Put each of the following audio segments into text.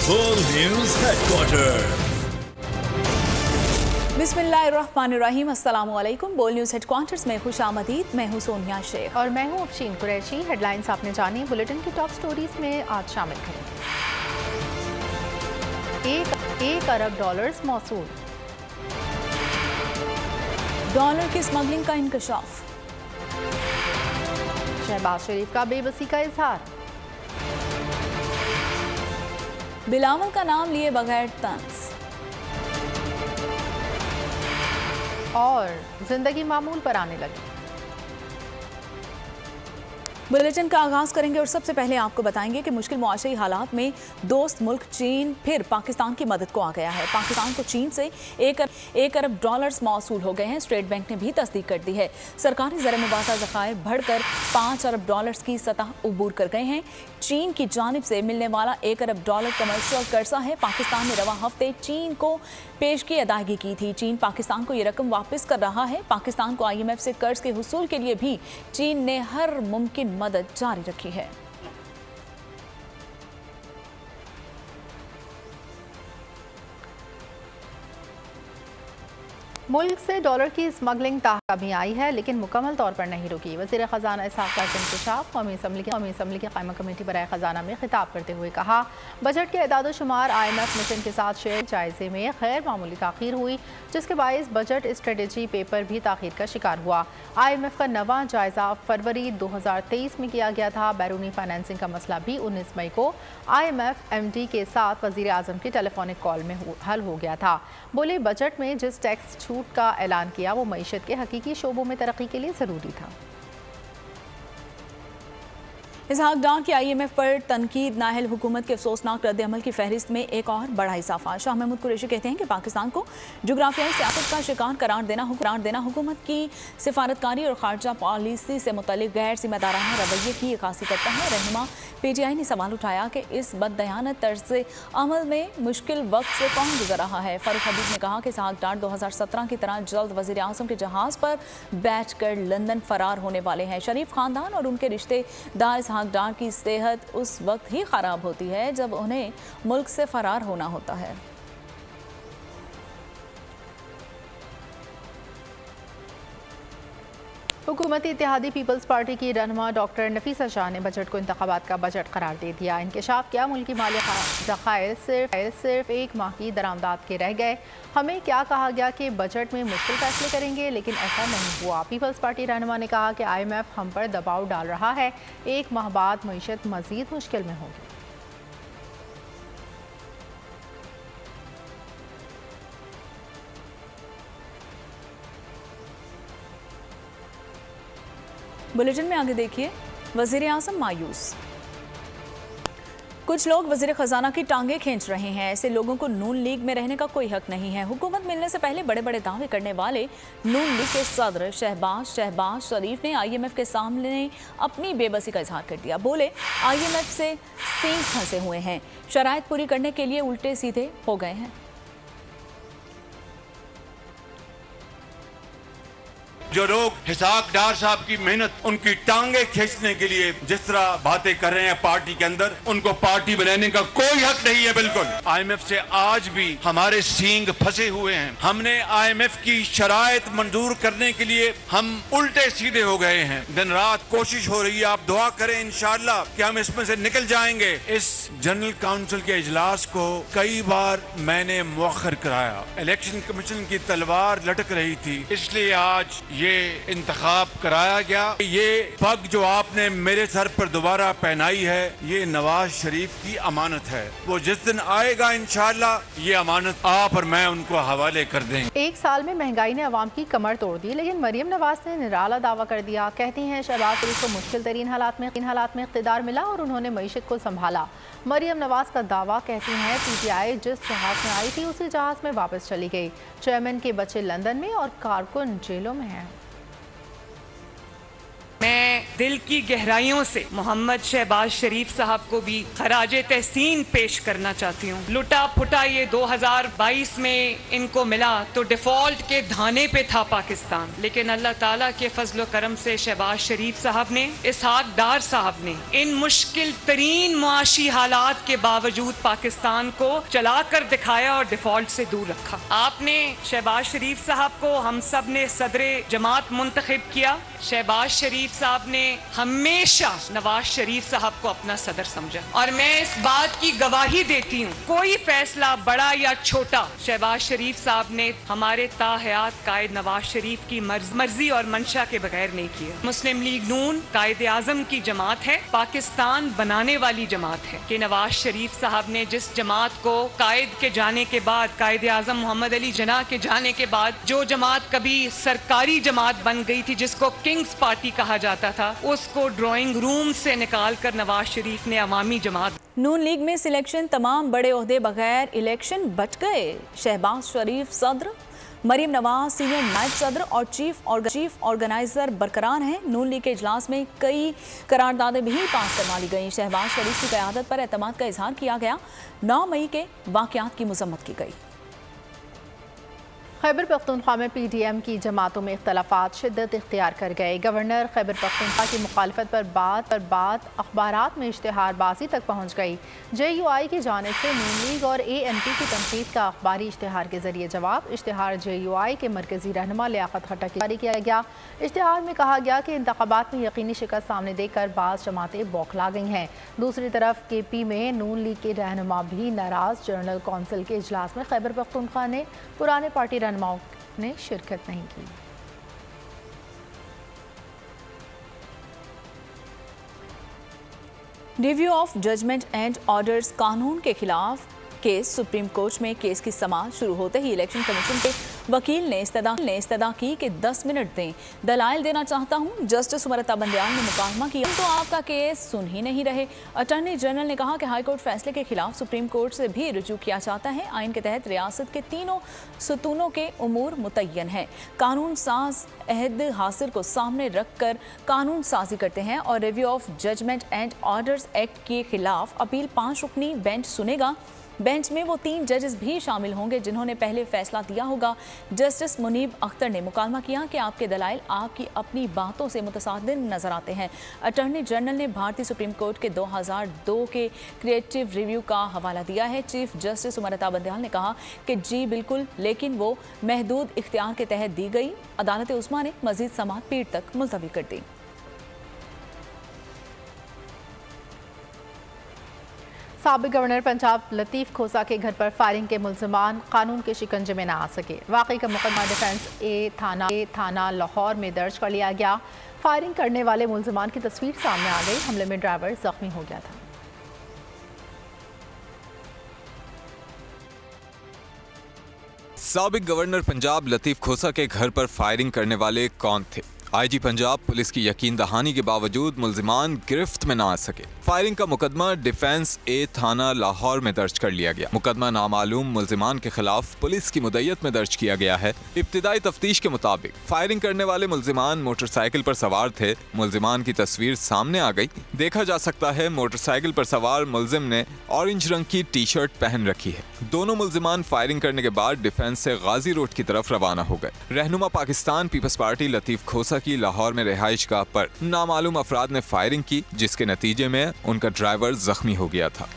बोल news headquarter. बिस्मिल्लाहिर्रहमानिर्रहीम, अस्सलाम वालेकुम। बोल न्यूज हेडक्वार्टर्स में खुश आमदीद। मैं हूं सोनिया शेख और मैं हूं अफशीन कुरैशी। हेडलाइंस आपने जानी, बुलेटिन की टॉप स्टोरीज में आज शामिल करेंगे। एक अरब डॉलर्स मौसूल, डॉलर की स्मगलिंग का इंकशाफ, शहबाज शरीफ का बेबसी का इजहार, बिलावल का नाम लिए बगैर तंज, और जिंदगी मामूल पर आने लगी। बुलेटिन का आगाज करेंगे और सबसे पहले आपको बताएंगे कि मुश्किल मुआशी हालात में दोस्त मुल्क चीन फिर पाकिस्तान की मदद को आ गया है। पाकिस्तान को चीन से एक अरब डॉलर्स मौसूल हो गए हैं। स्टेट बैंक ने भी तस्दीक कर दी है। सरकारी ज़र मुबासा ज़खायर बढ़कर 5 अरब डॉलर्स की सतह उबूर कर गए हैं। चीन की जानिब से मिलने वाला 1 अरब डॉलर कमर्शियल कर्जा है। पाकिस्तान ने रवा हफ्ते चीन को पेश की अदायगी की थी। चीन पाकिस्तान को ये रकम वापस कर रहा है। पाकिस्तान को IMF से कर्ज के हुसूल के लिए भी चीन ने हर मुमकिन मदद जारी रखी है। मुल्क से डॉलर की स्मगलिंग कमी आई है, लेकिन मुकम्मल तौर पर नहीं रुकी। वज़ीर ख़जाना इसहाक़ का इंकशाफ कौमी असम्बली की क़ायमा कमेटी बराए ख़जाना में खिताब करते हुए कहा, बजट के एदाद शुमार IMF मिशन के साथ शेयर जायजे में गैर मामूली ताख़ीर हुई, जिसके बायस बजट स्ट्रेटजी पेपर भी ताख़ीर का शिकार हुआ। IMF का नवा जायज़ा फरवरी 2023 में किया गया था। बैरूनी फाइनेंसिंग का मसला भी 19 मई को IMF MD के साथ वज़ीर आज़म की टेलीफोनिक कॉल में हल हो गया था। बोले, बजट में जिस टैक्स छूट का ऐलान किया वो मईशत के हकीकी शोबों में तरक्की के लिए ज़रूरी था। इसहाक़ डार की IMF पर तनकीद, नाहल हुकूमत के अफसोसनाक रद्द-ए-अमल की फहरिस्त में एक और बड़ा इजाफा। शाह महमूद कुरैशी कहते हैं कि पाकिस्तान को जुग्राफियाई सियासत का शिकार करार देना हुकूमत की सिफारतकारी और खारजा पॉलिसी से मुतल्लिक गैर जिम्मेदाराना रवैये की अक्कासी करता है। रहनुमा PTI ने सवाल उठाया कि इस बददयानत तर्ज़ अमल में मुश्किल वक्त से कौन गुजर रहा है। फ़ारूक हबीब ने कहा कि इसहाक़ डार 2017 की तरह जल्द वज़ीर आज़म के जहाज़ पर बैठ कर लंदन फरार होने वाले हैं। शरीफ ख़ानदान और उनके रिश्तेदार इसहाक़ डार की सेहत उस वक्त ही ख़राब होती है जब उन्हें मुल्क से फरार होना होता है। हुकूमती इत्तेहादी पीपल्स पार्टी की रहनुमा डॉक्टर नफीसा शाह ने बजट को इंतखाबात का बजट करार दे दिया। इंकशाफ किया, मुल्की माली ज़खायर सिर्फ 1 माह की दरामदात के रह गए। हमें क्या कहा गया कि बजट में मुश्किल फैसले करेंगे, लेकिन ऐसा नहीं हुआ। पीपल्स पार्टी रहनुमा ने कहा कि IMF हम पर दबाव डाल रहा है। 1 माह बाद मईशत मज़ीद मुश्किल में होगी। बुलेटिन में आगे देखिए, वज़ीर आज़म मायूस। कुछ लोग वज़ीर ख़जाना की टांगे खींच रहे हैं। ऐसे लोगों को नून लीग में रहने का कोई हक नहीं है। हुकूमत मिलने से पहले बड़े बड़े दावे करने वाले नून लीग के सदर शहबाज शरीफ ने IMF के सामने अपनी बेबसी का इजहार कर दिया। बोले, IMF से सींग फंसे हुए हैं, शराइत पूरी करने के लिए उल्टे सीधे हो गए हैं। जो लोग इसहाक़ डार साहब की मेहनत, उनकी टांगे खींचने के लिए जिस तरह बातें कर रहे हैं पार्टी के अंदर, उनको पार्टी बनाने का कोई हक नहीं है। बिल्कुल IMF से आज भी हमारे सींग फंसे हुए हैं। हमने IMF की शराइत मंजूर करने के लिए हम उल्टे सीधे हो गए हैं। दिन रात कोशिश हो रही है। आप दुआ करें इंशाअल्लाह कि हम इसमें से निकल जाएंगे। इस जनरल काउंसिल के इजलास को कई बार मैंने मुअख्खर कराया। इलेक्शन कमीशन की तलवार लटक रही थी, इसलिए आज ये इंतखाब कराया गया। ये पग जो आपने मेरे सर पर दोबारा पहनाई है, ये नवाज शरीफ की अमानत है। वो जिस दिन आएगा इंशाअल्लाह ये अमानत आप और मैं उनको हवाले कर देंगे। 1 साल में महंगाई ने अवाम की कमर तोड़ दी, लेकिन मरियम नवाज ने निराला दावा कर दिया। कहती हैं शहबाज शरीफ को मुश्किल तरीन हालात में इक़्तिदार मिला और उन्होंने मईशत को संभाला। मरियम नवाज का दावा, कहती हैं PTI जिस जहाज में आई थी उसी जहाज में वापस चली गई। चेयरमैन के बच्चे लंदन में और कारकुन जेलों में हैं। मैं दिल की गहराइयों से मोहम्मद शहबाज शरीफ साहब को भी खराजे तहसीन पेश करना चाहती हूँ। लुटा फुटा ये 2022 में इनको मिला तो डिफॉल्ट के धाने पे था पाकिस्तान, लेकिन अल्लाह ताला के फजल करम से शहबाज शरीफ साहब ने, इसहाक डार साहब ने इन मुश्किल तरीन मुआशी हालात के बावजूद पाकिस्तान को चलाकर दिखाया और डिफॉल्ट से दूर रखा। आपने शहबाज शरीफ साहब को हम सब ने सदरे जमात मुंतखब किया। शहबाज शरीफ साहब ने हमेशा नवाज शरीफ साहब को अपना सदर समझा और मैं इस बात की गवाही देती हूँ, कोई फैसला बड़ा या छोटा शहबाज शरीफ साहब ने हमारे ताहयात कायद नवाज शरीफ की मर्जी और मंशा के बगैर नहीं किया। मुस्लिम लीग नून कायद आजम की जमात है, पाकिस्तान बनाने वाली जमात है कि नवाज शरीफ साहब ने जिस जमात को कायद के जाने के बाद, कायद आजम मोहम्मद अली जिन्ना के जाने के बाद जो जमात कभी सरकारी जमात बन गई थी जिसको किंग्स पार्टी कहा जाता था, उसको ड्राइंग रूम से निकाल कर नवाज शरीफ ने अवामी जमात। नून लीग में सिलेक्शन, तमाम बड़े ओहदे बगैर इलेक्शन बच गए। शहबाज शरीफ सदर, मरीम नवाज सीनियर नायब सदर और चीफ ऑर्गेनाइजर बरकरार हैं। नून लीग के इजलास में कई करारदादें भी पास करवा ली गई। शहबाज शरीफ की क़यादत पर एतमाद का इजहार किया गया। 9 मई के वाक़यात की मज़म्मत की गई। खैबर पख्तूनख्वा में PDM की जमातों में इख्तलाफात शिद्दत इख्तियार कर गए। गवर्नर खैबर पख्तूनख्वा की मुखालफत पर बात अखबारात में इश्तिहारबाजी तक पहुँच गई। JUI की जानिब से नून लीग और ANP की तनकीद का अखबारी इश्तिहार के जरिए जवाब। इश्तिहार JUI के मरकजी रहनुमा लियाकत खट्टर की जारी किया गया। इश्तिहार में कहा गया कि इंतखाबात में यकीनी शिकस्त सामने देखकर बाज़ जमातें बौखला गई हैं। दूसरी तरफ KP में नून लीग के रहनुमा भी नाराज। जनरल कौंसिल के इजलास में खैबर पख्तूनख्वा ने पुराने पार्टी रहनुमाओं ने शिरकत नहीं की। Review of judgement and orders कानून के खिलाफ केस। सुप्रीम कोर्ट में केस की समाअत शुरू होते ही इलेक्शन कमीशन के वकील ने इस्तदा की कि 10 मिनट दें, दलाइल देना चाहता हूं। जस्टिस उमरता बंदयाल ने मुकालमा किया तो आपका केस सुन ही नहीं रहे। अटॉर्नी जनरल ने कहा कि हाईकोर्ट फैसले के खिलाफ सुप्रीम कोर्ट से भी रुजू किया जाता है। आइन के तहत रियासत के तीनों सुतूनों के उमूर मुतय्यन हैं। कानून साज अहद हासिल को सामने रखकर कानून साजी करते हैं और review of judgement and orders act के खिलाफ अपील 5 रुकनी बेंच सुनेगा। बेंच में वो 3 जजेस भी शामिल होंगे जिन्होंने पहले फैसला दिया होगा। जस्टिस मुनीब अख्तर ने मुकालमा किया कि आपके दलाइल आपकी अपनी बातों से मुतसादिर नजर आते हैं। अटॉर्नी जनरल ने भारतीय सुप्रीम कोर्ट के 2002 के क्रिएटिव रिव्यू का हवाला दिया है। चीफ जस्टिस उमरता बंदयाल ने कहा कि जी बिल्कुल, लेकिन वो महदूद इख्तियार के तहत दी गई। अदालत उस्मा ने मजीद समाअत पीर तक मुलतवी कर दी। साबिक गवर्नर पंजाब लतीफ़ खोसा के घर पर फायरिंग के मुल्ज़िमान कानून के शिकंजे में न आ सके। वाक़ई का मुकदमा डिफेंस ए थाना लाहौर में दर्ज कर लिया गया। फायरिंग करने वाले मुल्ज़िमान की तस्वीर सामने आ गई। हमले में ड्राइवर जख्मी हो गया था। साबिक गवर्नर पंजाब लतीफ़ खोसा के घर पर फायरिंग करने वाले कौन थे? IG पंजाब पुलिस की यकीन दहानी के बावजूद मुल्जिमान गिरफ्त में न आ सके। फायरिंग का मुकदमा डिफेंस ए थाना लाहौर में दर्ज कर लिया गया। मुकदमा नामालूम मुल्जिमान के खिलाफ पुलिस की मुद्दत में दर्ज किया गया है। इब्तिदाई तफ्तीश के मुताबिक फायरिंग करने वाले मुल्जिमान मोटरसाइकिल पर सवार थे। मुल्जिमान की तस्वीर सामने आ गई। देखा जा सकता है मोटरसाइकिल पर सवार मुल्जिम ने ऑरेंज रंग की टी शर्ट पहन रखी है। दोनों मुल्जिमान फायरिंग करने के बाद डिफेंस से गाजी रोड की तरफ रवाना हो गए। रहनुमा पाकिस्तान पीपल्स पार्टी लतीफ़ खोसा की लाहौर में रिहाइश गाह पर नामालूम अफराद ने फायरिंग की, जिसके नतीजे में उनका ड्राइवर जख्मी हो गया था।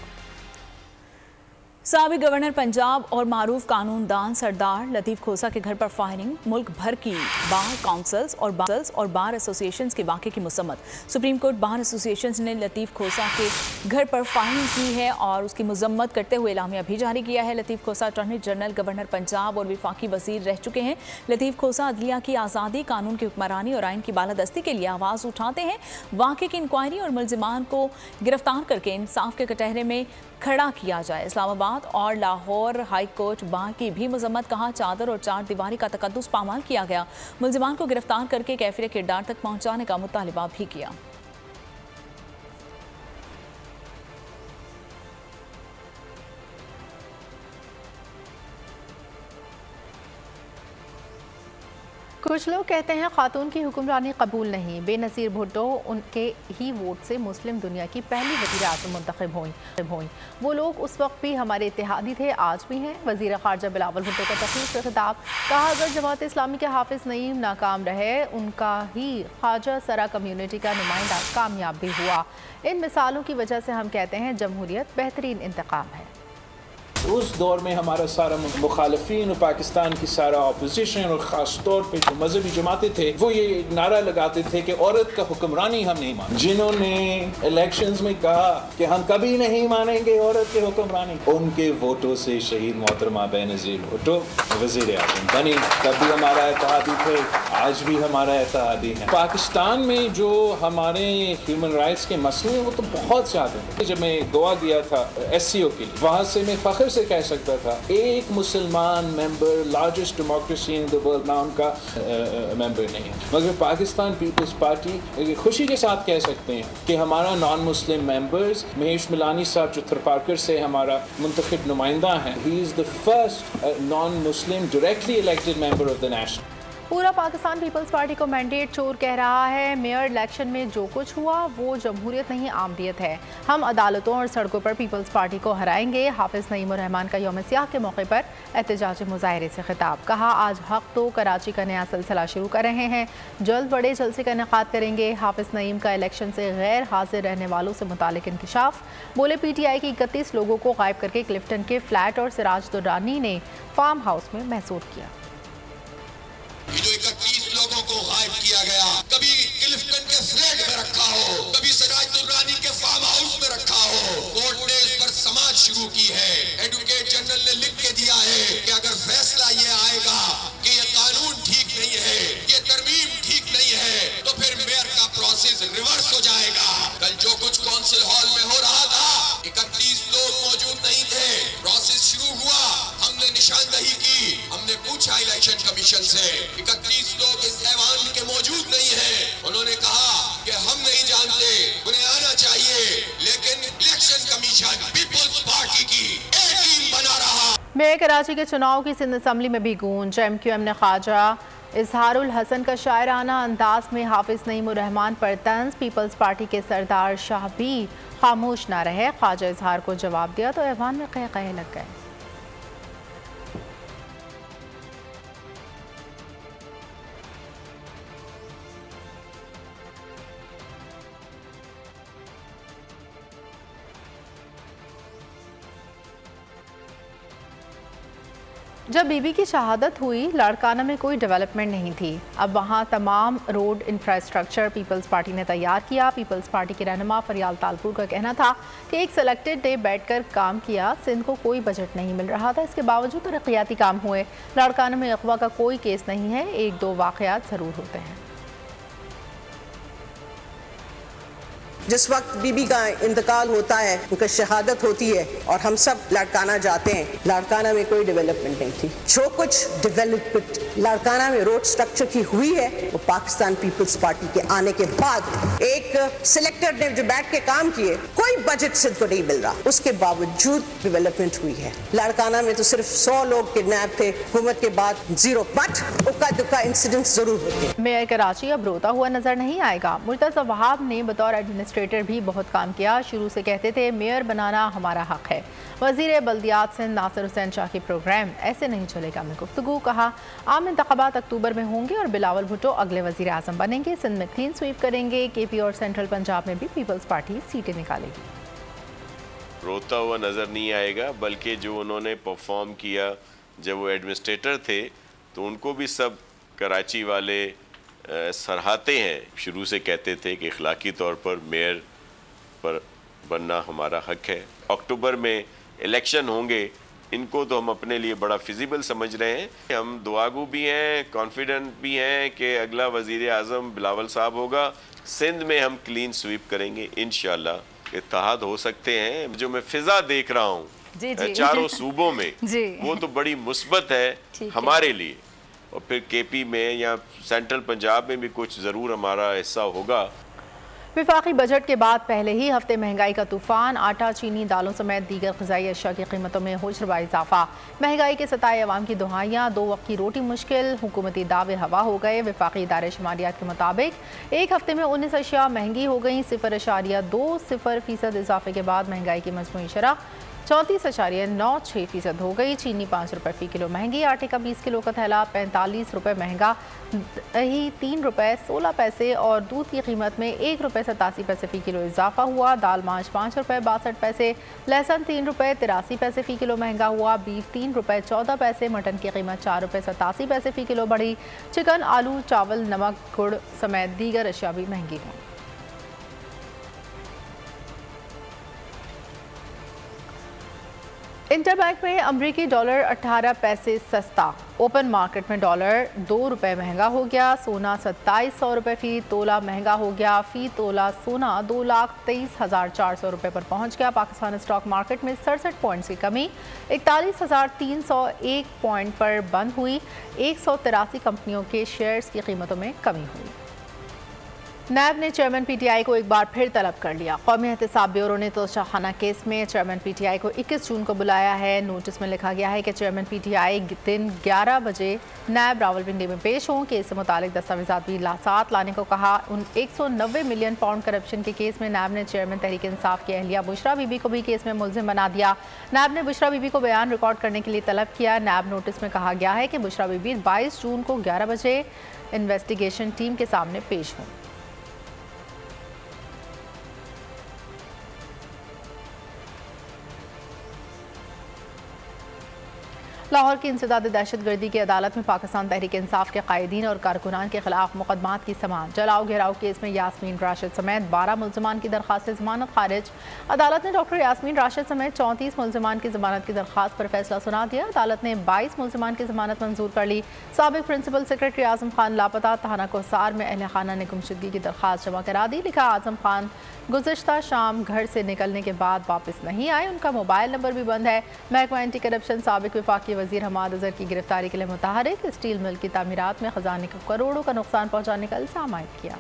साबिक गवर्नर पंजाब और मारूफ कानूनदान सरदार लतीफ़ खोसा के घर पर फायरिंग। मुल्क भर की बार काउंसिल्स और बार एसोसिएशंस के वाक़े की मुसम्मत। सुप्रीम कोर्ट बार एसोसिएशंस ने लतीफ़ खोसा के घर पर फायरिंग की है और उसकी मुजम्मत करते हुए एलामिया भी जारी किया है। लतीफ़ खोसा अटॉर्नी जनरल, गवर्नर पंजाब और विफाकी वज़ीर रह चुके हैं। लतीफ़ खोसा अदलिया की आज़ादी, कानून की हुक्मरानी और आइन की बालादस्ती के लिए आवाज़ उठाते हैं। वाक़े की इंक्वायरी और मुल्ज़िमान को गिरफ्तार करके इंसाफ के कटहरे में खड़ा किया जाए। इस्लामाबाद और लाहौर हाई कोर्ट बार की भी मजम्मत। कहा चादर और चार दीवारी का तकद्दुस पामाल किया गया। मुल्जिमान को गिरफ्तार करके कैफिर किरदार तक पहुंचाने का मुतालिबा भी किया। कुछ लोग कहते हैं खातून की हुक्मरानी कबूल नहीं। बेनज़ीर भुट्टो उनके ही वोट से मुस्लिम दुनिया की पहली वज़ीर आज़म मुंतखब हुई। वो लोग उस वक्त भी हमारे इत्तेहादी थे, आज भी हैं। वज़ीर ख़ारजा बिलावल भुट्टो का तकरीर से खिताब, कहा अगर जमात इस्लामी के हाफिज़ नईम नाकाम रहे, उनका ही ख्वाजा सरा कम्यूनिटी का नुमाइंदा कामयाब भी हुआ। इन मिसालों की वजह से हम कहते हैं जमहूरियत बेहतरीन इंतकाम है। उस दौर में हमारा सारा मुखालफिन और पाकिस्तान की सारा अपोजिशन और ख़ास तौर पे जो मजहबी जमातें थे वो ये नारा लगाते थे कि औरत का हुक्मरानी हम नहीं मानेंगे। जिन्होंने इलेक्शंस में कहा कि हम कभी नहीं मानेंगे औरत के हुक्मरानी, उनके वोटों से शहीद मोहतरमा बेनज़ीर भुट्टो वज़ीर आज़म बनी। तब भी हमारा इत्तेहादी थे, आज भी हमारा इत्तेहादी है। पाकिस्तान में जो हमारे ह्यूमन राइट्स के मसले हैं वो तो बहुत ज़्यादा हैं। जब मैं गोवा गया था SCO के लिए, वहाँ से मैं फ़ख्र से कह सकता था एक मुसलमान member largest democracy in the world ना उनका मेंबर नहीं है। मगर पाकिस्तान पीपल्स पार्टी खुशी के साथ कह सकते हैं कि हमारा नॉन मुस्लिम मेंबर्स, महेश मिलानी साहब जो थरपारकर से हमारा मुंतखब नुमाइंदा हैं, he is the first non Muslim directly elected member of the national. पूरा पाकिस्तान पीपल्स पार्टी को मैंडेट चोर कह रहा है। मेयर इलेक्शन में जो कुछ हुआ वो जमहूरियत नहीं आमरीत है। हम अदालतों और सड़कों पर पीपल्स पार्टी को हराएंगे। हाफिज़ नईम रहमान का यौम सियाह के मौके पर एहतजाजी मुजाहरे से खिताब, कहा आज हक तो कराची का नया सिलसिला शुरू कर रहे हैं, जल्द बड़े जलसे का इनेकाद करेंगे। हाफिज़ नईम का इलेक्शन से गैर हाजिर रहने वालों से मुतालिक इंकिशाफ, बोले PTI की 31 लोगों को गायब करके क्लिफ्टन के फ्लैट और सिराज दुर्रानी ने फार्म हाउस में महसूर किया। जो 31 लोगों को गायब किया गया, कभी क्लिफ्टन के फ्लैट में रखा हो, कभी सिराज दुर्रानी के फार्म हाउस में रखा हो, कोर्ट ने इस पर समाज शुरू की है। एडवोकेट जनरल ने लिख के दिया है कि अगर फैसला ये आएगा कि ये कानून ठीक नहीं है, ये तरमीम ठीक नहीं है, तो फिर मेयर का प्रोसेस रिवर्स हो जाएगा। कल जो कुछ काउंसिल हॉल में हो रहा था, 31 लोग मौजूद नहीं थे। प्रोसेस शुरू हुआ, हमने निशानदही की, हमने पूछा इलेक्शन कमीशन से, 31 लोग इस ऐवान के मौजूद नहीं हैं। उन्होंने कहा कि हम नहीं जानते, उन्हें आना चाहिए, लेकिन इलेक्शन कमीशन पीपल्स पार्टी की एक टीम बना रहा। मेयर कराची के चुनाव की सिंध असम्बली में भी गूंज। MQM ने ख्वाजा इजहारुल हसन का शायराना अंदाज में हाफिज़ नईम रहमान पर तंज। पीपल्स पार्टी के सरदार शाह भी खामोश ना रहे, ख्वाजा इजहार को जवाब दिया तो ऐवान में कह लग गए। जब बीबी की शहादत हुई, लाड़काना में कोई डेवलपमेंट नहीं थी। अब वहाँ तमाम रोड इंफ्रास्ट्रक्चर पीपल्स पार्टी ने तैयार किया। पीपल्स पार्टी के रहनुमा फरियाल तालपुर का कहना था कि एक सेलेक्टेड डे बैठकर काम किया, सिंध को कोई बजट नहीं मिल रहा था, इसके बावजूद तरक्याती काम हुए। लाड़काना में अगवा का कोई केस नहीं है, 1-2 वाक़यात ज़रूर होते हैं। जिस वक्त बीबी का इंतकाल होता है, उनका शहादत होती है और हम सब लाड़काना जाते हैं, लाड़काना में कोई डेवलपमेंट नहीं थी। जो कुछ डेवलपमेंट लाड़काना में रोड स्ट्रक्चर की हुई है वो पाकिस्तान पीपल्स पार्टी के आने के बाद एक सिलेक्टर ने जो बैठ के काम किए, कोई बजट सिर्फ को नहीं मिल रहा, उसके बावजूद डेवलपमेंट हुई है। लाड़काना में तो सिर्फ 100 लोग किडनैप थे, हुकूमत के बाद 0, बट उक्का दुक्का इंसिडेंट जरूर होते। मेयर कराची अब रोता हुआ नजर नहीं आएगा। मुर्तज़ा वहाब ने बतौर एडमिनिस्ट्रेटर भी बहुत काम किया। शुरू से कहते थे मेयर बनाना हमारा हक है। वज़ीर बल्दियात सिंध नासिर हुसैन शाह की प्रोग्राम ऐसे नहीं चलेगा में गुफ्तगू, कहा आम इंतखाबात अक्टूबर में होंगे और बिलावल भुट्टो अगले वज़ीर आज़म बनेंगे। सिंध में क्लीन स्वीप करेंगे। KP और सेंट्रल पंजाब में भी पीपल्स पार्टी सीटें निकालेगी। रोता हुआ नज़र नहीं आएगा, बल्कि जो उन्होंने परफॉर्म किया जब वो एडमिनिस्ट्रेटर थे तो उनको भी सब कराची वाले सराहते हैं। शुरू से कहते थे कि इखलाकी तौर पर मेयर पर बनना हमारा हक है। अक्टूबर में इलेक्शन होंगे, इनको तो हम अपने लिए बड़ा फिजिबल समझ रहे हैं। हम दुआगू भी हैं, कॉन्फिडेंट भी हैं कि अगला वज़ीर आज़म बिलावल साहब होगा। सिंध में हम क्लीन स्वीप करेंगे इंशाल्लाह। इत्तेहाद हो सकते हैं। जो मैं फिजा देख रहा हूँ चारों सूबों में वो तो बड़ी मुस्बत है हमारे लिए। और फिर KP में या सेंट्रल पंजाब में भी कुछ ज़रूर हमारा हिस्सा होगा। विफाकी बजट के बाद पहले ही हफ्ते महंगाई का तूफान, आटा, चीनी, दालों समेत दीगर ग़िज़ाई अशिया की कीमतों में होशरबा इजाफा। महंगाई के सताए अवाम की दुहाइयाँ, 2 वक्त की रोटी मुश्किल, हुकूमती दावे हवा हो गए। विफाकी इदारे शुमारियात के मुताबिक एक हफ्ते में 19 अशिया महंगी हो गई। 0.20% इजाफे के बाद महंगाई की मजमूई शरह 34.96% हो गई। चीनी 5 रुपये फ़ी किलो महंगी, आटे का 20 किलो का थैला 45 रुपये महंगा, दही 3 रुपये 16 पैसे और दूध की कीमत में 1 रुपये 87 पैसे फ़ी किलो इजाफा हुआ। दाल माश 5 रुपये 62 पैसे, लहसुन 3 रुपये 83 पैसे फ़ी किलो महंगा हुआ। बीफ 3 रुपये 14 पैसे, मटन की कीमत 4 रुपये 87 पैसे फ़ी किलो बढ़ी। चिकन, आलू, चावल, नमक, गुड़ समेत दीगर अशिया भी महंगी हुई। इंटरबैंक में अमरीकी डॉलर 18 पैसे सस्ता। ओपन मार्केट में डॉलर 2 रुपये महंगा हो गया। सोना 2700 रुपये फ़ी तोला महंगा हो गया। फ़ी तोला सोना 2,23,400 रुपये पर पहुंच गया। पाकिस्तान स्टॉक मार्केट में 67 पॉइंट्स की कमी 41,301 पॉइंट पर बंद हुई। 183 कंपनियों के शेयर्स की कीमतों में कमी हुई। नैब ने चेयरमैन PTI को एक बार फिर तलब कर लिया। कौमी एहतसाब ब्यूरो ने तोशाखाना केस में चेयरमैन PTI को 21 जून को बुलाया है। नोटिस में लिखा गया है कि चेयरमैन PTI दिन 11 बजे नैब रावलपिंडी में पेश हों। केस से मुतालिक दस्तावेजात भी साथ लाने को कहा। 190 मिलियन पाउंड करप्शन के केस में नैब ने चेयरमैन तहरीक इंसाफ की अहलिया बुशरा बीबी को भी केस में मुलजिम बना दिया। नैब ने बुशरा बीबी को बयान रिकॉर्ड करने के लिए तलब किया। नैब नोटिस में कहा गया है कि बुशरा बीबी 22 जून को 11 बजे इन्वेस्टिगेशन टीम के सामने पेश हों। लाहौर की इंसदाद दहशतगर्दी की अदालत में पाकिस्तान तहरीक इंसाफ के कायदीन और कारकुनान के खिलाफ मुकदमात की समाअत। जलाओ घेराव केस में यास्मीन राशिद समेत 12 मुलजमान की दरख्वास्त जमानत खारिज। अदालत ने डॉक्टर यास्मीन राशिद समेत 34 मुलजमान की जमानत की दरख्वास्त पर फैसला सुना दिया। अदालत ने 22 मुलजमान की जमानत मंजूर कर ली। साबिक प्रिंसिपल सेक्रेटरी आजम खान लापता, थाना कोसार में अहल खाना ने गुमशुदगी की दरख्वास्त जमा करा दी। लिखा, आजम खान गुज़िश्ता शाम घर से निकलने के बाद वापस नहीं आए। उनका मोबाइल नंबर भी बंद है। महकमा एंटी करप्शन साबिक वफाकी वजीर हमाद अजहर की गिरफ्तारी के लिए मुतहरिक। स्टील मिल की तामीरात में खजाने को करोड़ों का नुकसान पहुंचाने का इल्जाम आयद किया।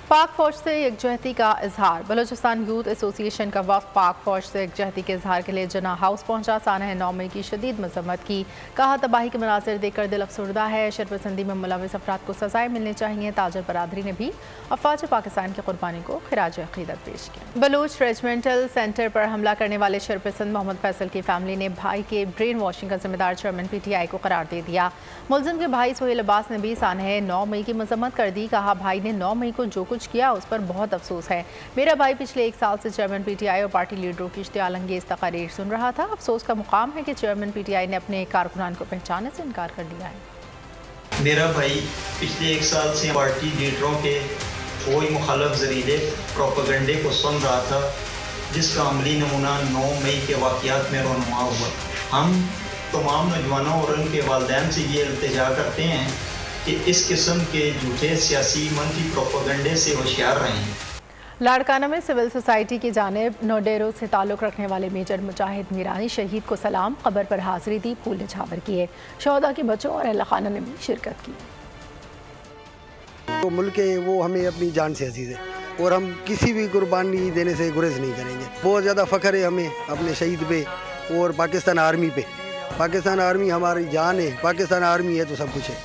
पाक फौज से यकजहती का इजहार। बलूचिस्तान यूथ एसोसिएशन का वफ़द पाक फौज से यकजहती के इजहार के लिए जना हाउस पहुंचा। सानह 9 मई की शदीद मजम्मत की। कहा, तबाही के मनाज़िर देखकर दिल अफसरदा है। शरपसंदी में मुलविस अफराद को सजाएं मिलनी चाहिए। ताजर बरादरी ने भी अफवाज पाकिस्तान की कुर्बानी को खिराज अक़ीदत पेश किया। बलूच रेजिमेंटल सेंटर पर हमला करने वाले शरपसंद मोहम्मद फैसल की फैमिली ने भाई के ब्रेन वॉशिंग का जिम्मेदार चेयरमैन PTI को करार दे दिया। मुलजिम के भाई सोहेल अब्बास ने भी सानह 9 मई की मजम्मत कर दी। कहा, भाई ने 9 मई को जो कुछ किया उस पर बहुत अफसोस है। मेरा भाई पिछले 1 साल से चेयरमैन PTI और पार्टी लीडरों की इश्तियाल अंगेज तकारीर सुन रहा था। अफसोस का मुकाम है कि चेयरमैन PTI ने अपने कारकुनान को पहचानने से इनकार कर दिया है। मेरा भाई पिछले 1 साल से पार्टी लीडरों के कोई मुखालफ जरीले प्रोपेगेंडे को सुन रहा था, जिसका अमली नमूना 9 मई के वाक़यात में रोनुमा हुआ। हम तमाम नौजवानों और उनके वालिदैन से ये इल्तिजा करते हैं कि इस किस्म के झूठे सियासी मनफी प्रोपेगेंडे से होशियार रहें। लाड़काना में सिविल सोसाइटी की जानिब नोडेरो से ताल्लुक़ रखने वाले मेजर मुजाहिद मीरानी शहीद को सलाम, कब्र पर हाजिरी दी, फूल निछावर किए। शोहदा के बच्चों और अहल खाना ने भी शिरकत की। वो मुल्क है, वो हमें अपनी जान से अजीज़ है और हम किसी भी कुर्बानी देने से गुरेज नहीं करेंगे। बहुत ज़्यादा फ़ख्र है हमें अपने शहीद पे और पाकिस्तान आर्मी पे। पाकिस्तान आर्मी हमारी जान है। पाकिस्तान आर्मी है तो सब कुछ है।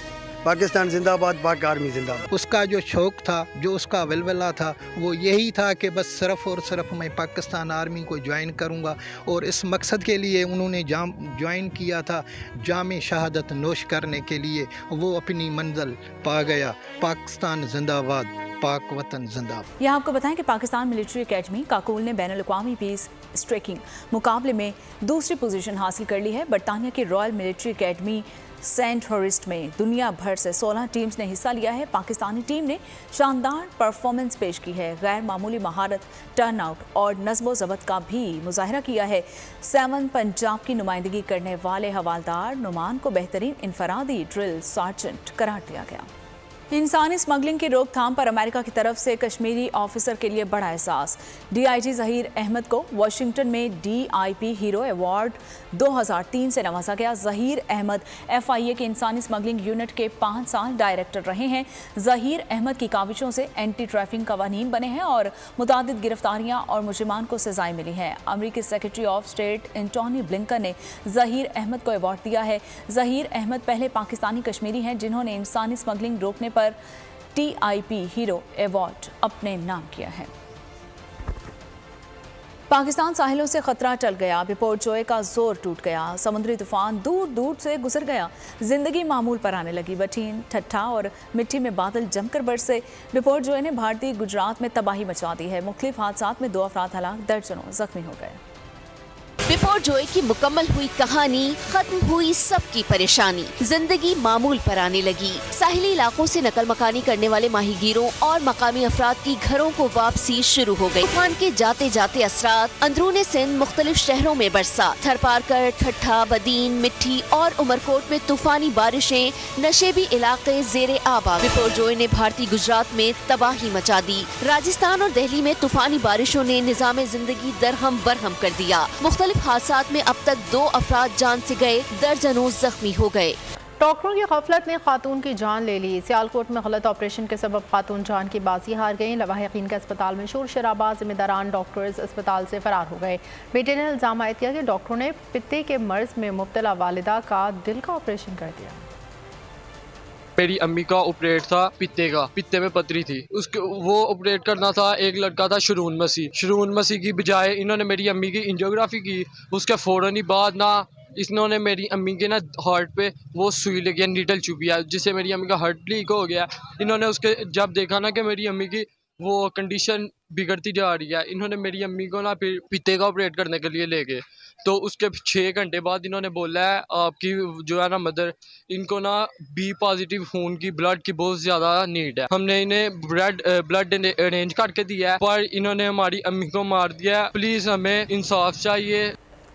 पाकिस्तान जिंदाबाद, पाक आर्मी जिंदाबाद। उसका जो शौक़ था, जो उसका विलवला था, वो यही था कि बस सिर्फ़ और सिर्फ मैं पाकिस्तान आर्मी को ज्वाइन करूंगा और इस मकसद के लिए उन्होंने ज्वाइन किया था। जाम शहादत नोश करने के लिए वो अपनी मंजिल पा गया। पाकिस्तान जिंदाबाद, पाक वतन जिंदाबाद। यहाँ आपको बताएं कि पाकिस्तान मिलिट्री एकेडमी काकुल ने बैनुल-अक़वामी पीस स्ट्रेकिंग मुकाबले में दूसरी पोजीशन हासिल कर ली है। बरतानिया की रॉयल मिलिट्री एकेडमी सेंट हॉरिस्ट में दुनिया भर से 16 टीम्स ने हिस्सा लिया है। पाकिस्तानी टीम ने शानदार परफॉर्मेंस पेश की है। गैर मामूली महारत, टर्नआउट और नज़्म ज़ब्त का भी मुजाहिरा किया है। 7 पंजाब की नुमाइंदगी करने वाले हवालदार नुमान को बेहतरीन इनफरादी ड्रिल सार्जेंट करार दिया गया। इंसानी स्मगलिंग की रोकथाम पर अमेरिका की तरफ से कश्मीरी ऑफिसर के लिए बड़ा एहसास। डीआईजी जहीर अहमद को वाशिंगटन में डीआईपी हीरो अवार्ड 2003 से नवाजा गया। जहीर अहमद एफआईए के इंसानी स्मगलिंग यूनिट के 5 साल डायरेक्टर रहे हैं। जहीर अहमद की काविशों से एंटी ट्रैफिकिंग कवानीन बने हैं और मुतादिद गिरफ्तारियां और मुजरिमान को सजाएं मिली हैं। अमरीकी secretary of state Antony Blinken ने जहीर अहमद को अवार्ड दिया है। जहीर अहमद पहले पाकिस्तानी कश्मीरी हैं जिन्होंने इंसानी स्मगलिंग रोकने पर टीआईपी हीरो अवार्ड अपने नाम किया है। पाकिस्तान साहिलों से खतरा टल गया। बिपोरजोय का जोर टूट गया। समुद्री तूफान दूर दूर से गुजर गया। जिंदगी मामूल पर आने लगी। बठीन, ठट्ठा और मिट्टी में बादल जमकर बरसे। बिपोरजोय ने भारतीय गुजरात में तबाही मचा दी है। मुख्तलिफ हादसात में 2 अफराद हलाक, दर्जनों जख्मी हो गए। बिपोरजोय की मुकम्मल हुई कहानी, खत्म हुई सबकी परेशानी, जिंदगी मामूल पर आने लगी। साहिली इलाकों से नकल मकानी करने वाले माहीगीरों और मकामी अफराद की घरों को वापसी शुरू हो गई। तूफान के जाते जाते असरात अंदरूने सिंध मुख्तलिफ शहरों में बरसा। थरपारकर, ठट्ठा, बदीन, मिट्टी और उमरकोट में तूफानी बारिशें, नशेबी इलाके जेरे आबाद। बिपोरजोय ने भारतीय गुजरात में तबाही मचा दी। राजस्थान और दिल्ली में तूफानी बारिशों ने निजाम जिंदगी दरहम बरहम कर दिया। मुख्तलिफ हादसात में अब तक 2 अफराद जान से गए, दर्जनों जख्मी हो गए। डॉक्टरों की गफलत ने खातून की जान ले ली। सियालकोट में गलत ऑपरेशन के सबब खातून जान की बाजी हार गई। लवाहिकीन के अस्पताल में शोर शराबा, जिम्मेदारान डॉक्टर्स अस्पताल से फरार हो गए। बेटे ने इल्जाम आयद किया कि डॉक्टरों ने पित्ते के मर्ज में मुब्तला वालिदा का दिल का ऑपरेशन कर दिया। मेरी अम्मी का ऑपरेट था पित्ते में पथरी थी, उसके वो ऑपरेट करना था। एक लड़का था शरून मसीह की बजाय इन्होंने मेरी अम्मी की एंजियोग्राफी की। उसके फ़ौरन ही बाद ना इन्होंने मेरी अम्मी के ना हार्ट पे वो सुई लगी, नीडल चुभी, जिससे मेरी अम्मी का हार्ट लीक हो गया। इन्होंने उसके जब देखा ना कि मेरी अम्मी की वो कंडीशन बिगड़ती जा रही है, इन्होंने मेरी अम्मी को ना फिर पित्ते का ऑपरेट करने के लिए ले गए। तो उसके 6 घंटे बाद इन्होंने बोला है आपकी जो है ना मदर, इनको ना बी पॉजिटिव खून की, ब्लड की बहुत ज़्यादा नीड है। हमने इन्हें ब्लड अरेंज करके दिया है, पर इन्होंने हमारी अम्मी को मार दिया। प्लीज़ हमें इंसाफ चाहिए।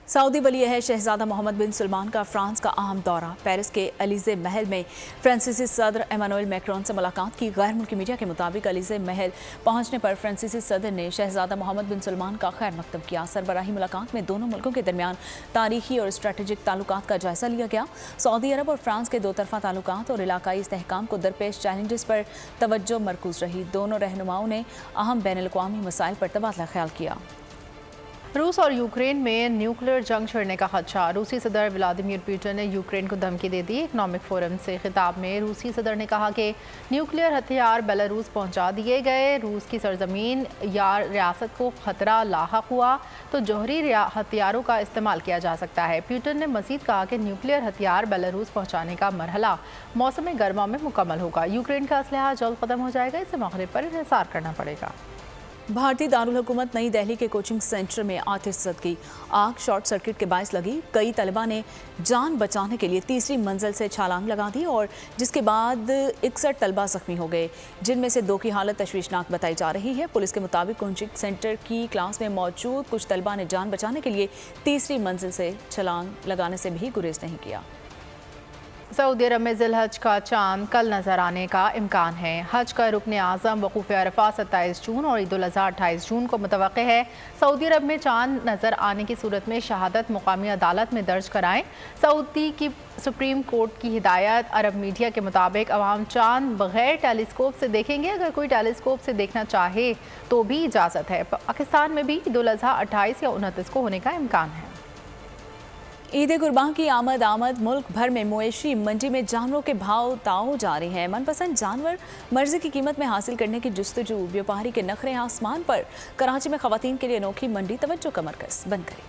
सऊदी वली है शहजादा मोहम्मद बिन सलमान का फ्रांस का अहम दौरा। पेरिस के अलीज़े महल में फ्रांसीसी सदर एमानुएल मैक्रोन से मुलाकात की। गैर मुल्की मीडिया के मुताबिक अलीज़े महल पहुंचने पर फ्रांसीसी सदर ने शहजादा मोहम्मद बिन सलमान का खैर मकदम किया। सरबराही मुलाकात में दोनों मुल्कों के दरमियान तारीखी और स्ट्रेटेजिक ताल्लुकात का जायजा लिया गया। सऊदी अरब और फ्रांस के 2 तरफा ताल्लुकात और इलाकाई इस्तेहकाम को दरपेश चैलेंजेस पर तवज्जो मरकूज रही। दोनों रहनुमाओं ने अहम बैनुल-अक़वामी मसाइल पर तबादला ख्याल किया। रूस और यूक्रेन में न्यूक्लियर जंग छिड़ने का खदशा। रूसी सदर व्लादिमीर पुतिन ने यूक्रेन को धमकी दे दी। इकनॉमिक फोरम से खिताब में रूसी सदर ने कहा कि न्यूक्लियर हथियार बेलारूस पहुंचा दिए गए। रूस की सरजमीन या रियासत को खतरा लाहक हुआ तो जौहरी हथियारों का इस्तेमाल किया जा सकता है। पुतिन ने मजीद कहा कि न्यूक्लियर हथियार बेलारूस पहुँचाने का मरहला मौसम गर्मा में मुकम्मल होगा। यूक्रेन का असलहा जल्द खत्म हो जाएगा, इसे मगरिब पर इंतजार करना पड़ेगा। भारतीय दारुल हुकूमत नई दिल्ली के कोचिंग सेंटर में आतिश ज़दगी। आग शॉर्ट सर्किट के बायस लगी। कई तलबा ने जान बचाने के लिए 3री मंजिल से छलांग लगा दी और जिसके बाद 61 तलबा जख्मी हो गए, जिनमें से 2 की हालत तशवीशनाक बताई जा रही है। पुलिस के मुताबिक कोचिंग सेंटर की क्लास में मौजूद कुछ तलबा ने जान बचाने के लिए 3री मंजिल से छलांग लगाने से भी गुरेज नहीं किया। सऊदी अरब में ज़िलहज का चांद कल नजर आने का इम्कान है। हज का रुकन आज़म वक़ूफ़ अरफ़ात 27 जून और ईद उल अज़हा 28 जून को मुतवक्के है। सऊदी अरब में चांद नजर आने की सूरत में शहादत मुकामी अदालत में दर्ज कराएं। सऊदी की सुप्रीम कोर्ट की हिदायत। अरब मीडिया के मुताबिक अवाम चांद बगैर टेलीस्कोप से देखेंगे। अगर कोई टेलीस्कोप से देखना चाहे तो भी इजाज़त है। पाकिस्तान में भी ईद उल अज़हा 28 या 29 को होने का इम्कान है। ईद कुर्बान की आमद मुल्क भर में मवेशी मंडी में जानवरों के भाव ताव जारी हैं। मनपसंद जानवर मर्जी की कीमत में हासिल करने की जुस्तजू, व्यापारी के नखरे आसमान पर। कराची में खवातीन के लिए अनोखी मंडी तवज्जो का मरकज बन गई।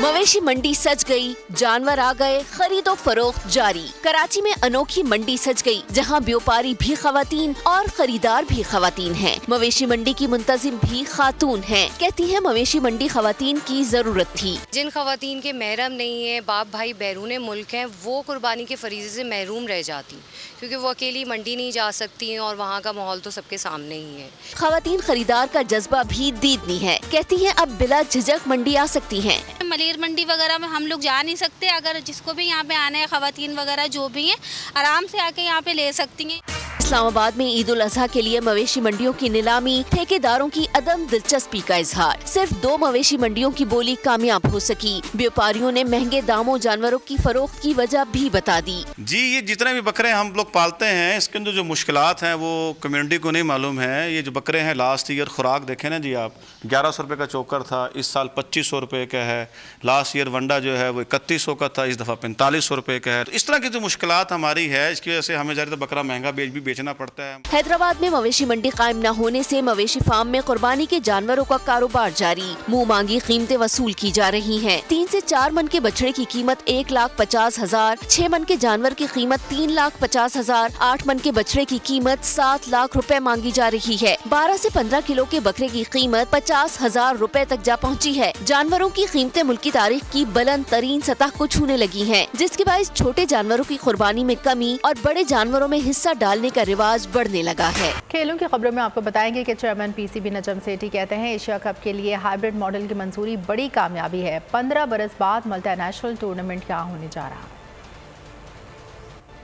मवेशी मंडी सज गई, जानवर आ गए, खरीदो फरोख्त जारी। कराची में अनोखी मंडी सज गई, जहां व्यापारी भी खवातीन और खरीदार भी खवातीन हैं। मवेशी मंडी की मुंतजिम भी खातून हैं। कहती है मवेशी मंडी खवातीन की जरूरत थी। जिन खवातीन के महरम नहीं है, बाप भाई बैरून मुल्क हैं, वो कुर्बानी के फरीजे से महरूम रह जाती, क्योंकि वो अकेली मंडी नहीं जा सकती और वहाँ का माहौल तो सबके सामने ही है। खवातीन खरीदार का जज्बा भी दीदनी है। कहती है अब बिला झिझक मंडी आ सकती है। सगीर मंडी वगैरह में हम लोग जा नहीं सकते। अगर जिसको भी यहाँ पे आना है, ख़वातीन वगैरह जो भी हैं, आराम से आके यहाँ पे ले सकती हैं। इस्लामाबाद में ईद उल अजहा के लिए मवेशी मंडियों की नीलामी, ठेकेदारों की अदम दिलचस्पी का इजहार। सिर्फ 2 मवेशी मंडियों की बोली कामयाब हो सकी। व्यापारियों ने महंगे दामों जानवरों की फरोख्त की वजह भी बता दी। जी, ये जितने भी बकरे हम लोग पालते हैं, इसके अंदर जो मुश्किलात हैं वो कम्युनिटी को नहीं मालूम है। ये जो बकरे हैं, लास्ट ईयर खुराक देखें ना जी आप, 1100 रुपये का चोकर था, इस साल 2500 रुपये का है। लास्ट ईयर वंडा जो है वो 3100 का था, इस दफ़ा 4500 रुपये का है। तो इस तरह की जो मुश्किलात हमारी है, इसकी वजह से हमें ज़्यादा बकरा महंगा बेचना पड़ता है। हैदराबाद में मवेशी मंडी कायम न होने से मवेशी फार्म में कुर्बानी के जानवरों का कारोबार जारी। मुंह मांगी कीमतें वसूल की जा रही हैं। 3 से 4 मन के बछड़े की कीमत 1,50,000, 6 मन के जानवर की कीमत 3,50,000, 8 मन के बछड़े की कीमत 7 लाख रुपए मांगी जा रही है। 12 से 15 किलो के बकरे की कीमत 50,000 रुपए तक जा पहुंची है। जानवरों की कीमतें मुल्की तारीख की बुलंद तरीन सतह को छूने लगी हैं, जिसके बायस छोटे जानवरों की कुर्बानी में कमी और बड़े जानवरों में हिस्सा डालने का रिवाज बढ़ने लगा है। खेलों की खबरों में आपको बताएंगे कि चेयरमैन पीसीबी नजम सेठी कहते हैं एशिया कप के लिए हाइब्रिड मॉडल की मंजूरी बड़ी कामयाबी है। 15 बरस बाद मल्टीनेशनल टूर्नामेंट क्या होने जा रहा।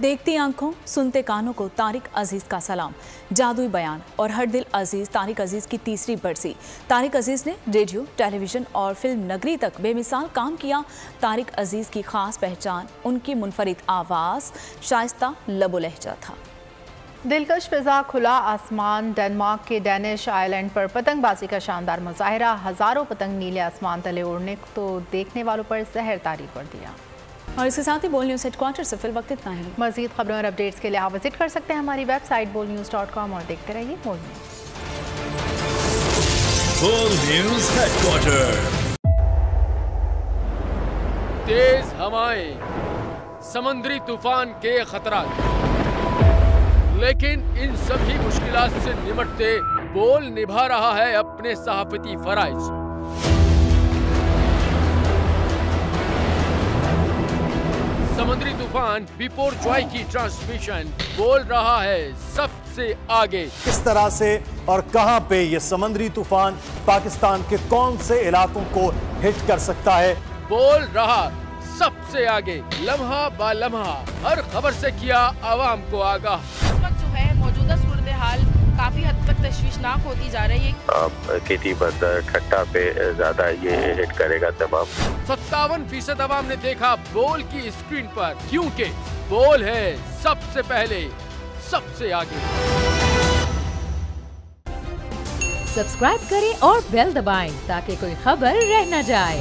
देखती आंखों, सुनते कानों को तारिक अजीज का सलाम। जादुई बयान और हर दिल अजीज तारिक अजीज की तीसरी बरसी। तारिक अजीज ने रेडियो, टेलीविजन और फिल्म नगरी तक बेमिसाल काम किया। तारिक अजीज की खास पहचान उनकी मुनफरिद आवाज़, शाइस्ता लबो लहजा था। दिलकश फिजा, खुला आसमान, डेनमार्क के डेनिश आइलैंड पर पतंगबाजी का शानदार मुजाहिरा। हजारों पतंग नीले आसमान तले उड़ने तो देखने वालों पर सहर तारी कर दिया। और इसके साथ ही बोल न्यूज़ हेडक्वार्टर से फिल वक्त इतना ही। मज़ीद खबरों और अपडेट्स के लिए आप विजिट कर सकते हैं हमारी वेबसाइट bolnews.com और देखते रहिए बोल न्यूज़ हेडक्वार्टर। तेज हवाएं, समुद्री तूफान के खतरात, लेकिन इन सभी मुश्किलात से निपटते बोल निभा रहा है अपने सहाफती फराइज। समुद्री तूफान बिपोरजॉय की ट्रांसमिशन बोल रहा है सबसे आगे। किस तरह से और कहां पे ये समुद्री तूफान पाकिस्तान के कौन से इलाकों को हिट कर सकता है, बोल रहा सबसे आगे। लम्हा बा लम्हा हर खबर से किया आवाम को आगाह। इस वक्त जो है मौजूदा सूरत हाल काफी हद तक तशवीशनाक होती जा रही है। खेती बंदर ठट्टा पे ज्यादा ये हिट करेगा तमाम। 57% आवाम ने देखा बोल की स्क्रीन पर, क्योंकि बोल है सबसे पहले सबसे आगे। सब्सक्राइब करें और बेल दबाएं ताकि कोई खबर रह न जाए।